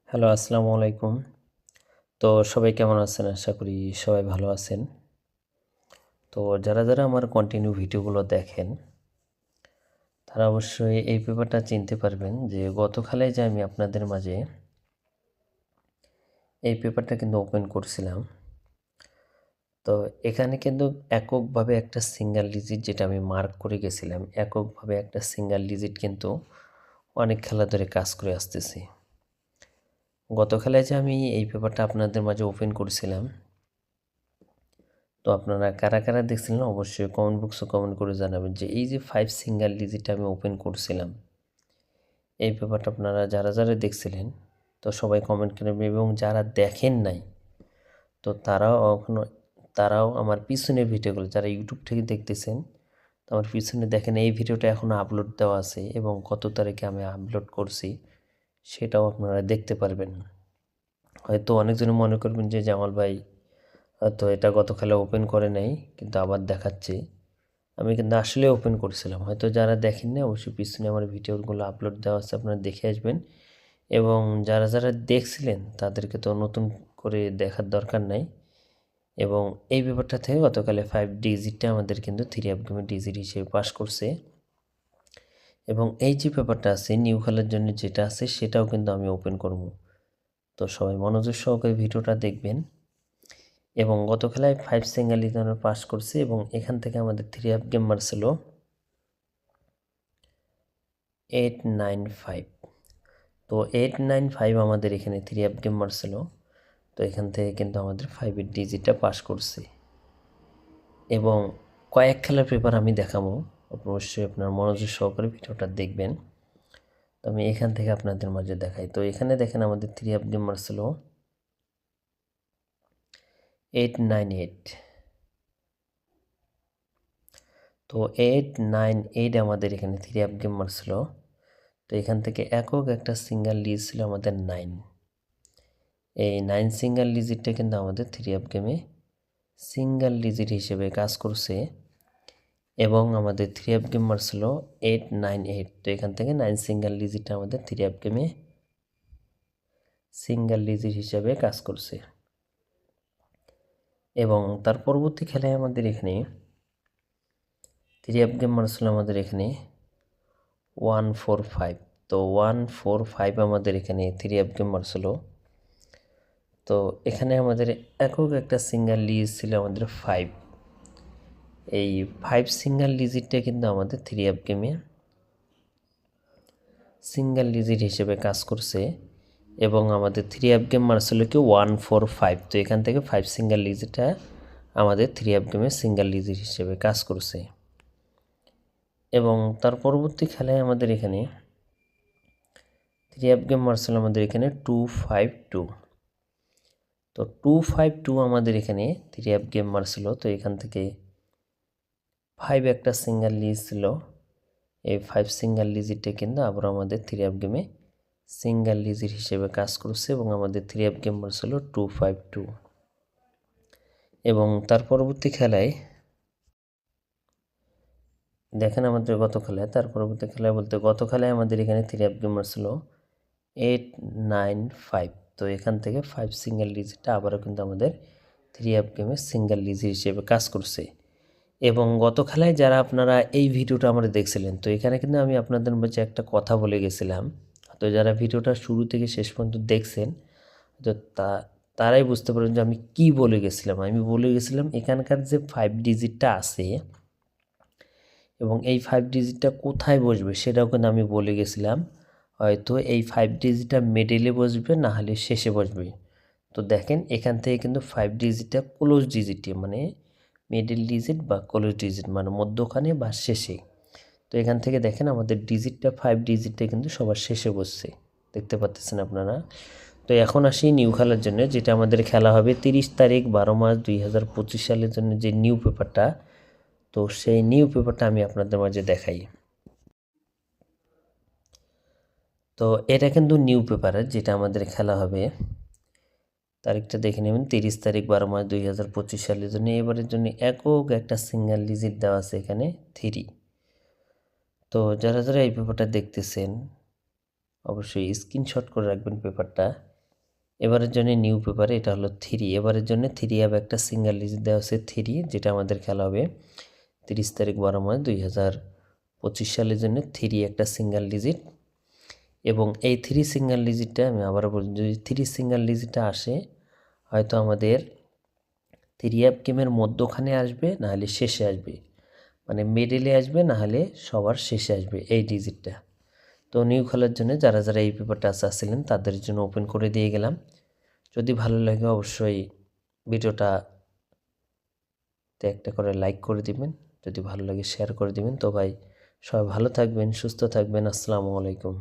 Hello, আসসালামু আলাইকুম। তো সবাই কেমন আছেন? আশা করি সবাই ভালো আছেন। তো যারা আমার কন্টিনিউ ভিডিওগুলো দেখেন, তারা অবশ্যই এই পেপারটা চিনতে পারবেন যে গতকালে যে আমি আপনাদের মাঝে এই পেপারটা কিন্তু ওপেন করছিলাম। তো এখানে কিন্তু এককভাবে একটা সিঙ্গেল ডিজিট যেটা আমি মার্ক করে গেছিলাম, এককভাবে একটা সিঙ্গেল ডিজিট কিন্তু অনেক খেলা ধরে কাজ করে আসতেছি। গতকালে যে আমি এই পেপারটা আপনাদের মাঝে ওপেন করছিলাম, তো আপনারা কারা দেখছিলেন অবশ্যই কমেন্ট বক্সে কমেন্ট করে জানাবেন যে এই যে 5 সিঙ্গেল ডিজিট আমি ওপেন করছিলাম, এই পেপারটা আপনারা যারা দেখছিলেন তো সবাই কমেন্ট করবেন, এবং যারা দেখেন নাই তো তারাও আমার পিছনের ভিডিওগুলো যারা ইউটিউব থেকে দেখতেছেন, তো আমার পিছনে দেখেন এই ভিডিওটা এখনও আপলোড দেওয়া আছে এবং কত তারিখে আমি আপলোড করছি সেটাও আপনারা দেখতে পারবেন। হয়তো অনেকজনে মনে করবেন যে জামাল ভাই তো এটা গতকালে ওপেন করে নাই কিন্তু আবার দেখাচ্ছে। আমি কিন্তু আসলে ওপেন করছিলাম, হয়তো যারা দেখেননি অবশ্যই পিছনে আমার ভিডিওগুলো আপলোড দেওয়া আছে, আপনারা দেখে আসবেন। এবং যারা দেখছিলেন তাদেরকে তো নতুন করে দেখার দরকার নাই। এবং এই ব্যাপারটা থেকে গতকালে 5 ডিজিটটা আমাদের কিন্তু 3 আপকামিং ডিজিট হিসেবে পাস করছে। এবং এই যে পেপারটা আছে নিউ খেলার জন্য যেটা আছে সেটাও কিন্তু আমি ওপেন করব। তো সবাই মনোযোগ সহকারে ভিডিওটা দেখবেন। এবং গত খেলায় 5 সিঙ্গেল আমরা পাস করছি এবং এখান থেকে আমাদের 3 আপ গেম মারছিল 895। তো 895 আমাদের এখানে 3 আপ গেম মারছিল। তো এখান থেকে কিন্তু আমাদের 5-এর ডিজিটটা পাস করছে। এবং কয়েক খেলার পেপার আমি দেখাবো, অবশ্যই আপনার মনোযোগ সহকারে ভিডিওটা দেখবেন। তো আমি এখান থেকে আপনাদের মাঝে দেখাই। তো এখানে দেখেন আমাদের 3 আপ গেম মারছিল 898। তো 898 আমাদের এখানে 3 আপ গেম মারছিল। তো এখান থেকে একক একটা সিঙ্গেল লিজ ছিল আমাদের 9। এই 9 সিঙ্গেল ডিজিটটা কিন্তু আমাদের 3 আপ গেমে সিঙ্গেল ডিজিট হিসেবে কাজ করছে। এবং আমাদের 3 আপ গেম মারছিল 898। তো এখান থেকে 9 সিঙ্গেল ডিজিটটা আমাদের 3 আপ গেমে সিঙ্গেল ডিজিট হিসেবে কাজ করছে। এবং তার পরবর্তী খেলায় আমাদের এখানে 3 আপ গেম মারছিল আমাদের এখানে 145। তো 145 আমাদের এখানে 3 আপ গেম মারছিল। তো এখানে আমাদের একক একটা সিঙ্গেল ডিজিট ছিল আমাদের 5। এই 5 সিঙ্গেল ডিজিটটা কিন্তু আমাদের 3 আপ গেমে সিঙ্গেল ডিজিট হিসেবে কাজ করছে। এবং আমাদের 3 আপ গেম মারছিল কি 145। তো এখান থেকে 5 সিঙ্গেল ডিজিটটা আমাদের 3 আপ গেমে সিঙ্গেল ডিজিট হিসেবে কাজ করছে। এবং তার পরবর্তী খেলায় আমাদের এখানে 3 আপ গেম মারছিল আমাদের এখানে 252। তো 252 আমাদের এখানে 3 আপ গেম মারছিল। তো এখান থেকে 5 একটা সিঙ্গেল ডিজিট ছিল। এই 5 সিঙ্গেল ডিজিটে কিন্তু আবার আমাদের 3 আপ গেমে সিঙ্গেল ডিজিট হিসেবে কাজ করছে এবং আমাদের 3 আপ গেম ছিল 252। এবং তার পরবর্তী খেলায় দেখেন আমাদের গত খেলায়, তার পরবর্তী খেলায় বলতে গত খেলায় আমাদের এখানে 3 আপ গেম ছিল 895। তো এখান থেকে 5 সিঙ্গেল ডিজিটটা আবারও কিন্তু আমাদের 3 আপ গেমে সিঙ্গেল ডিজিট হিসেবে কাজ করছে। এবং গত খেলায় যারা আপনারা এই ভিডিওটা আমরা দেখছিলেন, তো এখানে কিন্তু আমি আপনাদের মাঝে একটা কথা বলে গেছিলাম। তো যারা ভিডিওটা শুরু থেকে শেষ পর্যন্ত দেখছেন, তো তারাই বুঝতে পারেন যে আমি কি বলে গেছিলাম। আমি বলে গেছিলাম এখানকার যে 5 ডিজিটটা আছে এবং এই 5 ডিজিটটা কোথায় বসবে সেটাও কিন্তু আমি বলে গেছিলাম। হয়তো এই 5 ডিজিটটা মিডলে বসবে, না হলে শেষে বসবে। তো দেখেন এখান থেকে কিন্তু 5 ডিজিটটা ক্লোজ ডিজিটে, মানে মিডল ডিজিট বা ক্লোজ ডিজিট, মানে মধ্যখানে বা শেষে। তো এখান থেকে দেখেন আমাদের ডিজিটটা 5 ডিজিটটা কিন্তু সবার শেষে বসছে, দেখতে পাচ্ছেন আপনারা। তো এখন আসি নিউ খেলার জন্য, যেটা আমাদের খেলা হবে 30 তারিখ 12 মাস 2025 সালের জন্য যে নিউ পেপারটা। তো সেই নিউ পেপারটা আমি আপনাদের মাঝে দেখাই। তো এটা কিন্তু নিউ পেপারের যেটা আমাদের খেলা হবে, তারিখটা দেখে নেবেন 30 তারিখ 12 মাস 2025 সালের জন্য। এবারের জন্য একক একটা সিঙ্গেল ডিজিট দেওয়া আছে এখানে 3। তো যারা এই পেপারটা দেখতেছেন অবশ্যই স্ক্রিনশট করে রাখবেন পেপারটা। এবারের জন্য নিউ পেপারে এটা হলো 3, এবারের জন্য 3 অ্যাব একটা সিঙ্গেল ডিজিট দেওয়া হচ্ছে 3, যেটা আমাদের খেলা হবে 30 তারিখ 12 মাস 2025 সালের জন্য 3 একটা সিঙ্গেল ডিজিট। এবং এই 3 সিঙ্গেল ডিজিটটা আমি আবার বলি, যদি 3 সিঙ্গেল ডিজিটটা আসে হয়তো আমাদের 3 অ্যাব গেমের মধ্যখানে আসবে, না হলে শেষে আসবে, মানে মিডলে আসবে, না হলে সবার শেষে আসবে এই ডিজিটটা। তো নিউ খেলার জন্য যারা যারা এই পেপারটা চাচ্ছিলেন তাদের জন্য ওপেন করে দিয়ে গেলাম। যদি ভালো লাগে অবশ্যই ভিডিওটাতে একটা করে লাইক করে দিবেন, যদি ভালো লাগে শেয়ার করে দিবেন। তো ভাই সবাই ভালো থাকবেন, সুস্থ থাকবেন, আসসালামু আলাইকুম।